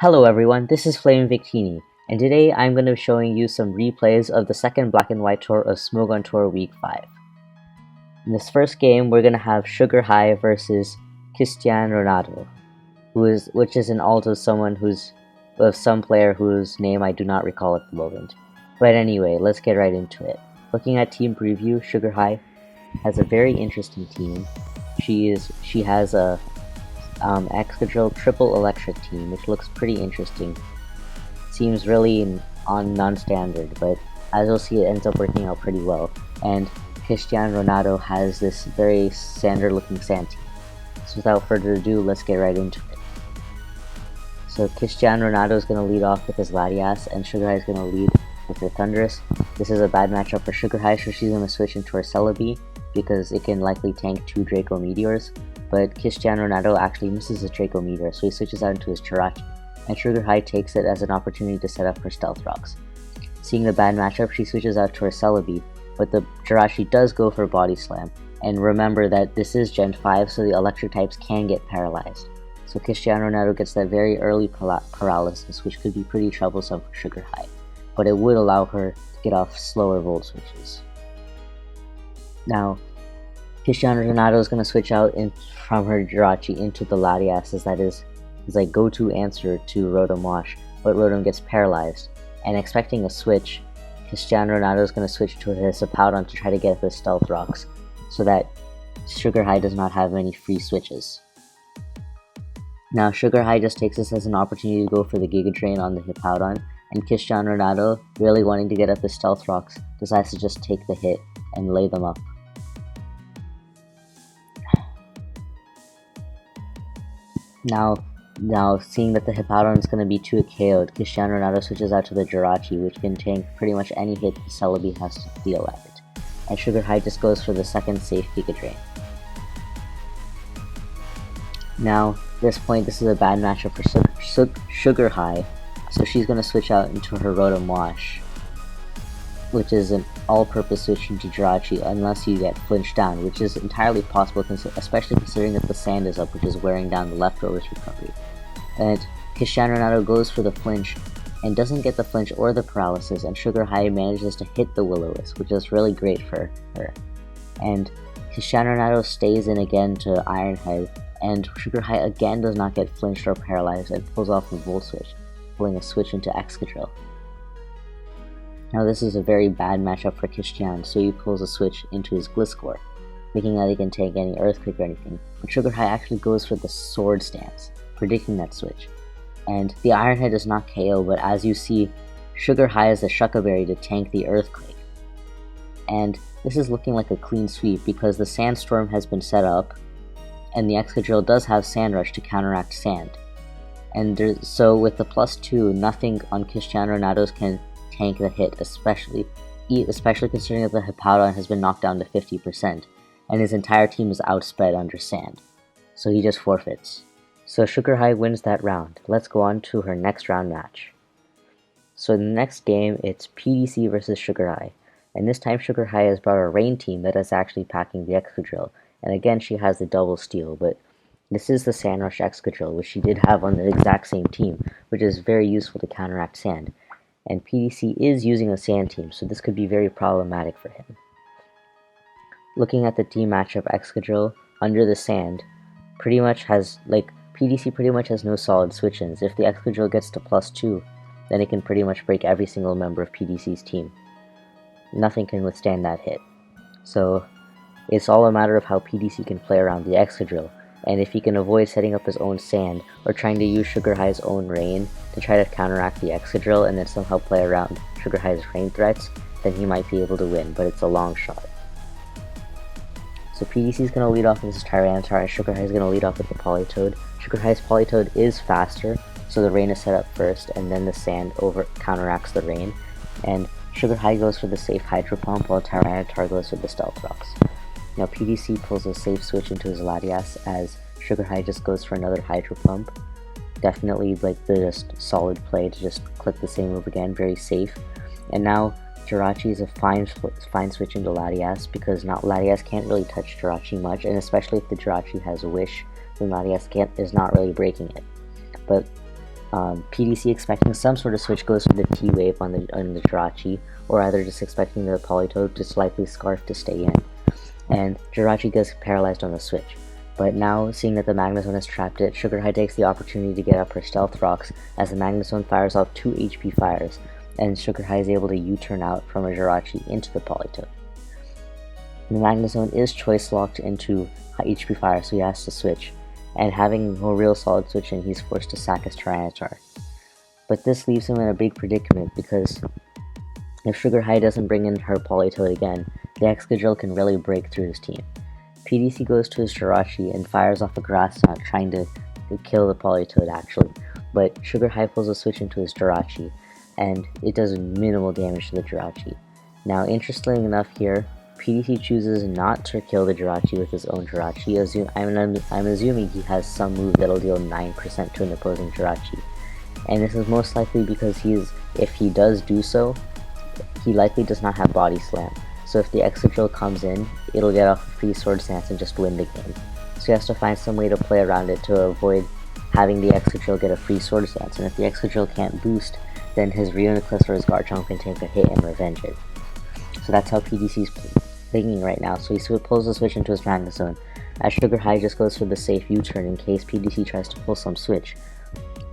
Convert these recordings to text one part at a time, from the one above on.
Hello everyone, this is FlamingVictini, and today I'm going to be showing you some replays of the second Black and White tour of Smogon Tour Week 5. In this first game, we're going to have Sugar High versus Cristiano Ronaldo, which is an alt of some player whose name I do not recall at the moment. But anyway, let's get right into it. Looking at team preview, Sugar High has a very interesting team. She has a Excadrill triple electric team, which looks pretty interesting. Seems really non-standard, but as you'll see, it ends up working out pretty well. And Cristiano Ronaldo has this very standard looking sand team. So without further ado, let's get right into it. So Cristiano Ronaldo is going to lead off with his Latias, and Sugar High is going to lead with her Thundurus. This is a bad matchup for Sugar High, so she's going to switch into her Celebi, because it can likely tank 2 Draco Meteors. But Cristiano Ronaldo actually misses his Draco Meteor, so he switches out into his Jirachi, and Sugar High takes it as an opportunity to set up her Stealth Rocks. Seeing the bad matchup, she switches out to her Celebi, but the Jirachi does go for Body Slam, and remember that this is Gen 5, so the electric types can get paralyzed. So Cristiano Ronaldo gets that very early paralysis, which could be pretty troublesome for Sugar High, but it would allow her to get off slower Volt switches. Now, Cristiano Ronaldo is going to switch out from her Jirachi into the Latias, as that is his go-to answer to Rotom Wash, but Rotom gets paralyzed. And expecting a switch, Cristiano Ronaldo is going to switch to his Hippowdon to try to get the Stealth Rocks, so that Sugar High does not have many free switches. Now Sugar High just takes this as an opportunity to go for the Giga Drain on the Hippowdon, and Cristiano Ronaldo, really wanting to get up the Stealth Rocks, decides to just take the hit and lay them up. Now, seeing that the Hippowdon is going to be too KO'd, Cristiano Ronaldo switches out to the Jirachi, which can tank pretty much any hit the Celebi has to deal at it. And Sugar High just goes for the second safe Giga Drain. Now, at this point, this is a bad matchup for Sugar High, so she's going to switch out into her Rotom Wash, which is an all-purpose switch into Jirachi unless you get flinched down, which is entirely possible, especially considering that the sand is up, which is wearing down the leftovers recovery. And Cristiano Ronaldo goes for the flinch and doesn't get the flinch or the paralysis, and Sugar High manages to hit the Will-O-Wisp, which is really great for her. And Cristiano Ronaldo stays in again to Iron Head, and Sugar High again does not get flinched or paralyzed and pulls off the Volt Switch, pulling a switch into Excadrill. Now this is a very bad matchup for Cristiano, so he pulls a switch into his Gliscor, making that he can take any Earthquake or anything, but Sugar High actually goes for the Sword stance, predicting that switch. And the Iron Head does not KO, but as you see, Sugar High has the Shucca Berry to tank the Earthquake. And this is looking like a clean sweep because the Sandstorm has been set up, and the Excadrill does have Sand Rush to counteract Sand. And so with the +2, nothing on Cristiano Ronaldo's can tank the hit, especially considering that the Hippowdon has been knocked down to 50%, and his entire team is outsped under Sand, so he just forfeits. So Sugar High wins that round. Let's go on to her next round match. So in the next game, it's PDC versus Sugar High, and this time Sugar High has brought a Rain team that is actually packing the Excadrill, and again she has the double steal, but this is the Sand Rush Excadrill, which she did have on the exact same team, which is very useful to counteract Sand. And PDC is using a Sand team, so this could be very problematic for him. Looking at the team matchup, Excadrill, under the Sand, PDC pretty much has no solid switch-ins. If the Excadrill gets to +2, then it can pretty much break every single member of PDC's team. Nothing can withstand that hit. So, it's all a matter of how PDC can play around the Excadrill, and if he can avoid setting up his own Sand, or trying to use Sugar High's own Rain to try to counteract the Excadrill and then somehow play around Sugar High's Rain threats, then he might be able to win, but it's a long shot. So PDC is going to lead off with his Tyranitar, and Sugar High is going to lead off with the Politoed. Sugar High's Politoed is faster, so the Rain is set up first, and then the Sand counteracts the Rain, and Sugar High goes for the safe Hydro Pump, while Tyranitar goes for the Stealth Rocks. Now PDC pulls a safe switch into his Latias, as Sugar High just goes for another Hydro Pump. Definitely the just solid play to just click the same move again, very safe. And now Jirachi is a fine switch into Latias, because Latias can't really touch Jirachi much, and especially if the Jirachi has a Wish, then Latias is not really breaking it. But PDC expecting some sort of switch goes for the T-Wave on the Jirachi, or either just expecting the Politoed to slightly scarf to stay in. And Jirachi gets paralyzed on the switch. But now, seeing that the Magnezone has trapped it, Sugar High takes the opportunity to get up her Stealth Rocks as the Magnezone fires off 2 HP fires, and Sugar High is able to U-turn out from a Jirachi into the Politoed. The Magnezone is choice locked into high HP fire, so he has to switch, and having no real solid switch in, he's forced to sack his Tyranitar. But this leaves him in a big predicament, because if Sugar High doesn't bring in her Politoed again, the Excadrill can really break through his team. PDC goes to his Jirachi and fires off a Grass Knot, trying to kill the Politoed actually, but Sugar High pulls a switch into his Jirachi, and it does minimal damage to the Jirachi. Now, interestingly enough here, PDC chooses not to kill the Jirachi with his own Jirachi. I'm assuming he has some move that'll deal 9% to an opposing Jirachi. And this is most likely because if he does do so, he likely does not have Body Slam. So if the Excadrill comes in, it'll get off a free Sword Stance and just win the game. So he has to find some way to play around it to avoid having the Excadrill get a free Sword Stance. And if the Excadrill can't boost, then his Reuniclus or his Garchomp can take a hit and revenge it. So that's how PDC's thinking right now. So he pulls the switch into his Magnezone, as Sugar High just goes for the safe U-turn in case PDC tries to pull some switch,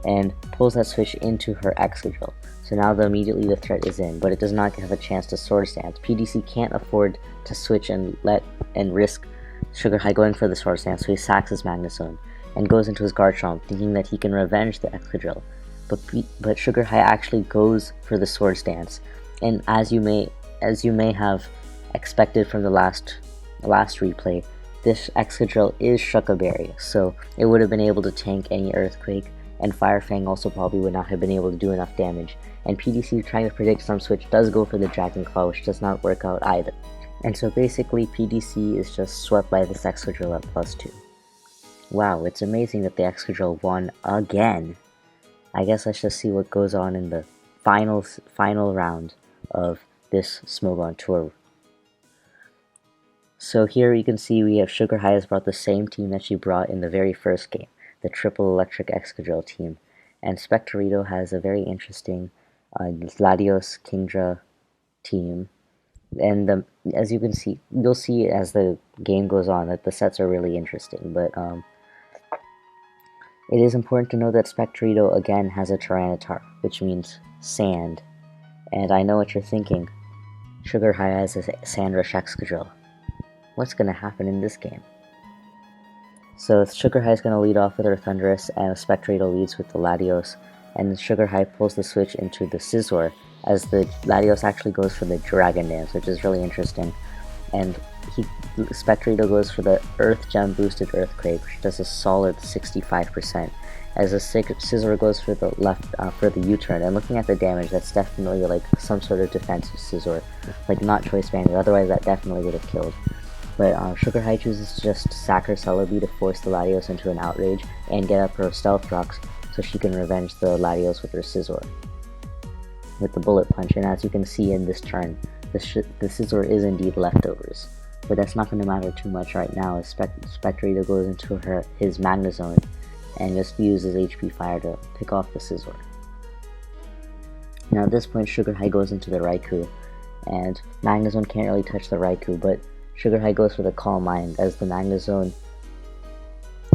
and pulls that switch into her Excadrill. So now immediately the threat is in, but it does not have a chance to Sword Stance. PDC can't afford to switch and risk Sugar High going for the Sword Stance, so he sacks his Magnezone and goes into his Garchomp, thinking that he can revenge the Excadrill. But Sugar High actually goes for the Sword Stance, and as you may have expected from the last replay, this Excadrill is Shuca Berry, so it would have been able to tank any Earthquake, and Fire Fang also probably would not have been able to do enough damage. And PDC, trying to predict some switch, does go for the Dragon Claw, which does not work out either. And so basically PDC is just swept by this Excadrill at +2. Wow, it's amazing that the Excadrill won again. I guess let's just see what goes on in the final round of this Smogon Tour. So here you can see we have Sugar High has brought the same team that she brought in the very first game, the Triple Electric Excadrill team, and Spectorito has a very interesting Latios Kingdra team, and as you can see, you'll see as the game goes on that the sets are really interesting, but it is important to know that Spectorito again has a Tyranitar, which means sand, and I know what you're thinking, Sugar High has a Sandrush Excadrill. What's going to happen in this game? So Sugar High is going to lead off with her Thundurus, and Spectorito leads with the Latios, and Sugar High pulls the switch into the Scizor, as the Latios actually goes for the Dragon Dance, which is really interesting, and Spectorito goes for the Earth Gem boosted Earthquake, which does a solid 65%, as the Scizor goes for the for the U-turn, and looking at the damage, that's definitely like some sort of defensive Scizor, like not choice banded, otherwise that definitely would have killed. But Sugar High chooses to just sack her Celebi to force the Latios into an Outrage and get up her Stealth Rocks so she can revenge the Latios with her Scizor, with the Bullet Punch. And as you can see in this turn, the Scizor is indeed leftovers, but that's not going to matter too much right now as Spectorito goes into his Magnezone and just uses HP Fire to pick off the Scizor. Now at this point, Sugar High goes into the Raikou, and Magnezone can't really touch the Raikou, but Sugar High goes for the Calm Mind as the Magnezone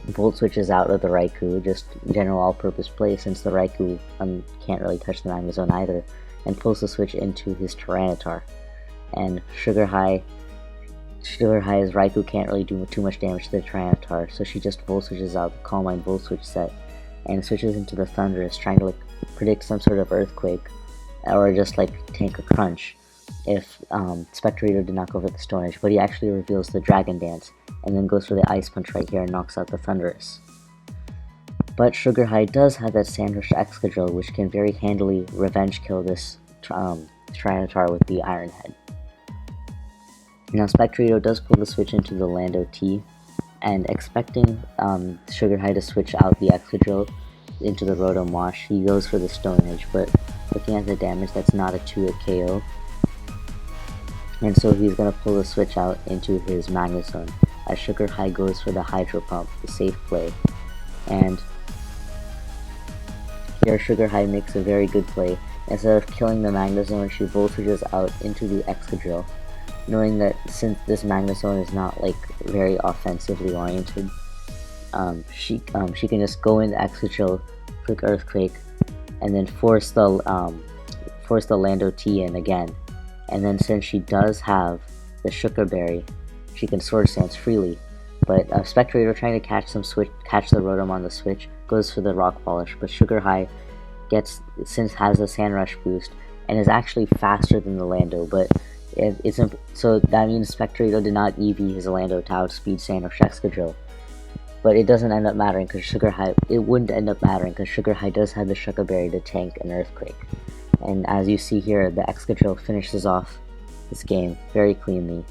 Volt switches out of the Raikou, just general all-purpose play since the Raikou can't really touch the Magnezone either, and pulls the switch into his Tyranitar. And Sugar High's Raikou can't really do too much damage to the Tyranitar, so she just Volt switches out the Calm Mind Volt switch set and switches into the Thundurus, trying to predict some sort of Earthquake or just tank a Crunch if Spectorito did not go for the Stone Edge, but he actually reveals the Dragon Dance and then goes for the Ice Punch right here and knocks out the Thundurus. But Sugar High does have that Sandrush Excadrill, which can very handily revenge kill this Tyranitar with the Iron Head. Now Spectorito does pull the switch into the Lando T, and expecting Sugar High to switch out the Excadrill into the Rotom Wash, he goes for the Stone Edge, but looking at the damage, that's not a 2-hit KO. And so he's going to pull the switch out into his Magnezone, as Sugar High goes for the Hydro Pump, the safe play. And Here Sugar High makes a very good play. Instead of killing the Magnezone, she voltages out into the Excadrill, knowing that since this Magnezone is not like very offensively oriented, she can just go into Excadrill, click Earthquake, and then force the Lando T in again. And then since she does have the Sugar Berry, she can Sword Stance freely. But Spectrator trying to catch the Rotom on the switch goes for the Rock Polish, but Sugar High has a Sand Rush boost and is actually faster than the Lando, but so that means Spectrator did not EV his Lando to outspeed Sand Rush Excadrill. But it doesn't end up mattering because it wouldn't end up mattering because Sugar High does have the Sugar Berry to tank an Earthquake. And as you see here, the Excadrill finishes off this game very cleanly.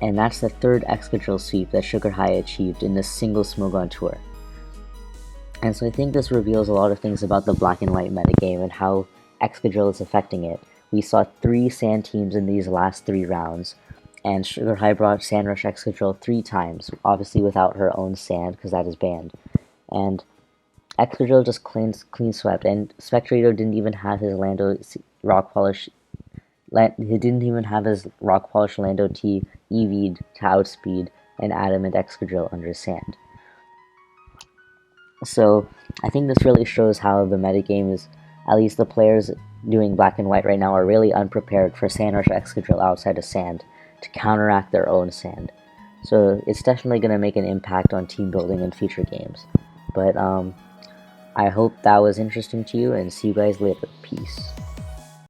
And that's the third Excadrill sweep that Sugar High achieved in this single Smogon Tour. And so I think this reveals a lot of things about the black and white metagame and how Excadrill is affecting it. We saw 3 sand teams in these last 3 rounds, and Sugar High brought Sand Rush Excadrill 3 times, obviously without her own sand, because that is banned. And Excadrill just clean swept, and Spectrator didn't even have his Lando Rock Polish. He didn't even have his Rock Polish Lando T EV'd to outspeed an Adamant Excadrill under sand. So I think this really shows how the metagame is, at least the players doing black and white right now are really unprepared for Sand Rush Excadrill outside of sand to counteract their own sand. So it's definitely going to make an impact on team building in future games. But I hope that was interesting to you, and see you guys later. Peace.